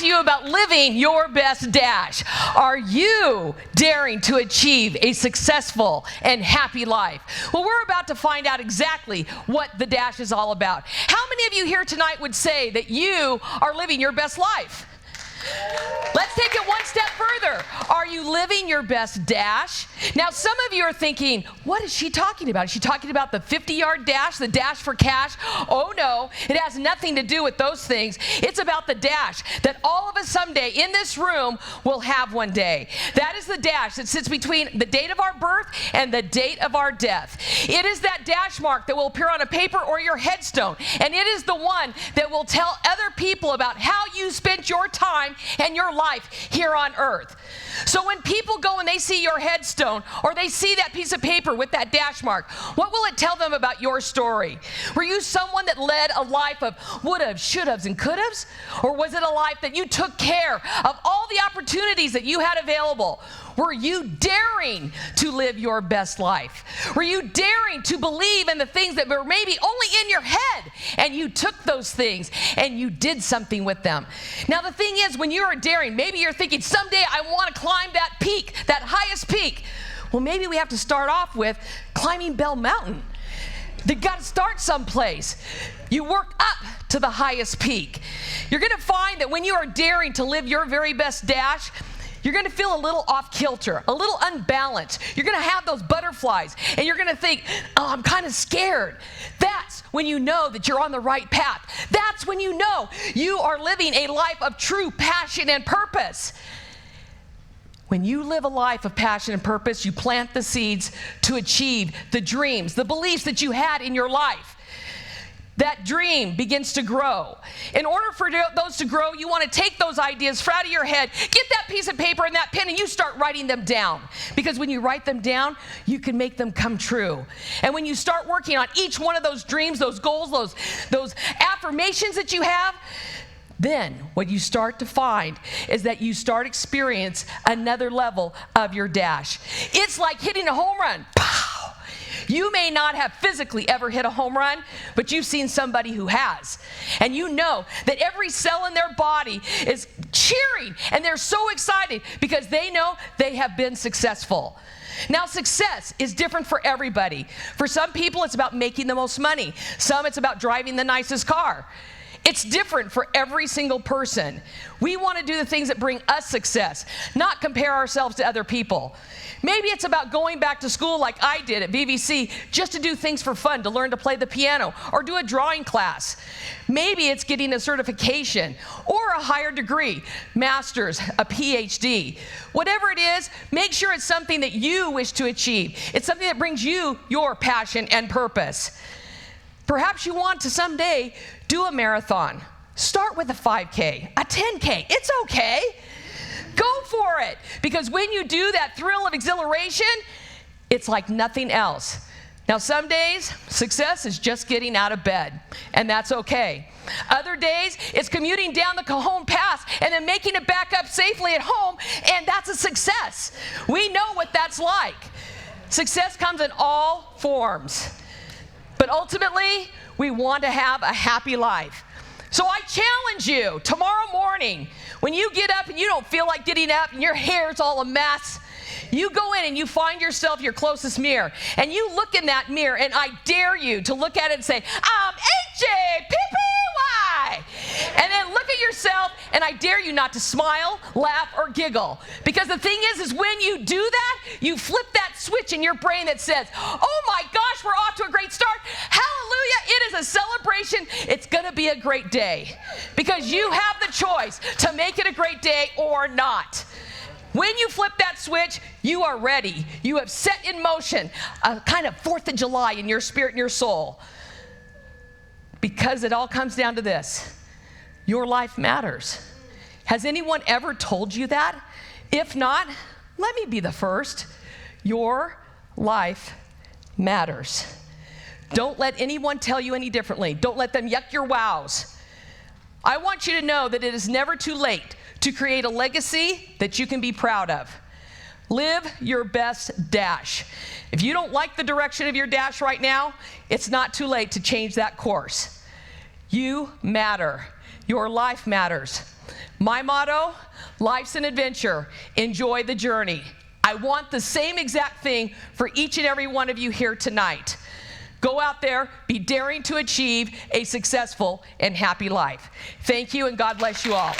to you about living your best dash. Are you daring to achieve a successful and happy life? Well, we're about to find out exactly what the dash is all about. How many of you here tonight would say that you are living your best life? Let's take it one step further. Are you living your best dash? Now, some of you are thinking, what is she talking about? Is she talking about the 50-yard dash, the dash for cash? Oh, no, it has nothing to do with those things. It's about the dash that all of us someday in this room will have one day. That is the dash that sits between the date of our birth and the date of our death. It is that dash mark that will appear on a paper or your headstone, and it is the one that will tell other people about how you spent your time and your life here on earth. So when people go and they see your headstone or they see that piece of paper with that dash mark, what will it tell them about your story? Were you someone that led a life of would-haves, should-haves, and could-haves? Or was it a life that you took care of all the opportunities that you had available? Were you daring to live your best life? Were you daring to believe in the things that were maybe only in your head, and you took those things and you did something with them? Now the thing is, when you are daring, maybe you're thinking, someday I want to climb that peak, that highest peak. Well, maybe we have to start off with climbing Bell Mountain. You've got to start someplace. You work up to the highest peak. You're going to find that when you are daring to live your very best dash, you're going to feel a little off kilter, a little unbalanced. You're going to have those butterflies, and you're going to think, oh, I'm kind of scared. That's when you know that you're on the right path. That's when you know you are living a life of true passion and purpose. When you live a life of passion and purpose, you plant the seeds to achieve the dreams, the beliefs that you had in your life. That dream begins to grow. In order for those to grow, you want to take those ideas out of your head, get that piece of paper and that pen, and you start writing them down. Because when you write them down, you can make them come true. And when you start working on each one of those dreams, those goals, those affirmations that you have, then what you start to find is that you start experience another level of your dash. It's like hitting a home run. Pow! You may not have physically ever hit a home run, but you've seen somebody who has. And you know that every cell in their body is cheering, and they're so excited because they know they have been successful. Now, success is different for everybody. For some people, it's about making the most money. Some, it's about driving the nicest car. It's different for every single person. We want to do the things that bring us success, not compare ourselves to other people. Maybe it's about going back to school like I did at VVC just to do things for fun, to learn to play the piano or do a drawing class. Maybe it's getting a certification or a higher degree, master's, a PhD. Whatever it is, make sure it's something that you wish to achieve. It's something that brings you your passion and purpose. Perhaps you want to someday do a marathon. Start with a 5K, a 10K. It's okay. Go for it. Because when you do that thrill of exhilaration, it's like nothing else. Now, some days, success is just getting out of bed, and that's okay. Other days, it's commuting down the Cajon Pass and then making it back up safely at home, and that's a success. We know what that's like. Success comes in all forms. But ultimately, we want to have a happy life. So I challenge you, tomorrow morning, when you get up and you don't feel like getting up and your hair's all a mess, you go in and you find yourself your closest mirror. And you look in that mirror, and I dare you to look at it and say, I'm H-A-P-P-Y. And then look at yourself, and I dare you not to smile, laugh, or giggle. Because the thing is when you do that, you flip that switch in your brain that says, oh my gosh, we're off to a great start. Hallelujah, it is a celebration. It's going to be a great day. Because you have the choice to make it a great day or not. When you flip that switch, you are ready. You have set in motion a kind of 4th of July in your spirit and your soul. Because it all comes down to this. Your life matters. Has anyone ever told you that? If not, let me be the first. Your life matters. Don't let anyone tell you any differently. Don't let them yuck your wows. I want you to know that it is never too late to create a legacy that you can be proud of. Live your best dash. If you don't like the direction of your dash right now, it's not too late to change that course. You matter. Your life matters. My motto, life's an adventure. Enjoy the journey. I want the same exact thing for each and every one of you here tonight. Go out there, be daring to achieve a successful and happy life. Thank you, and God bless you all.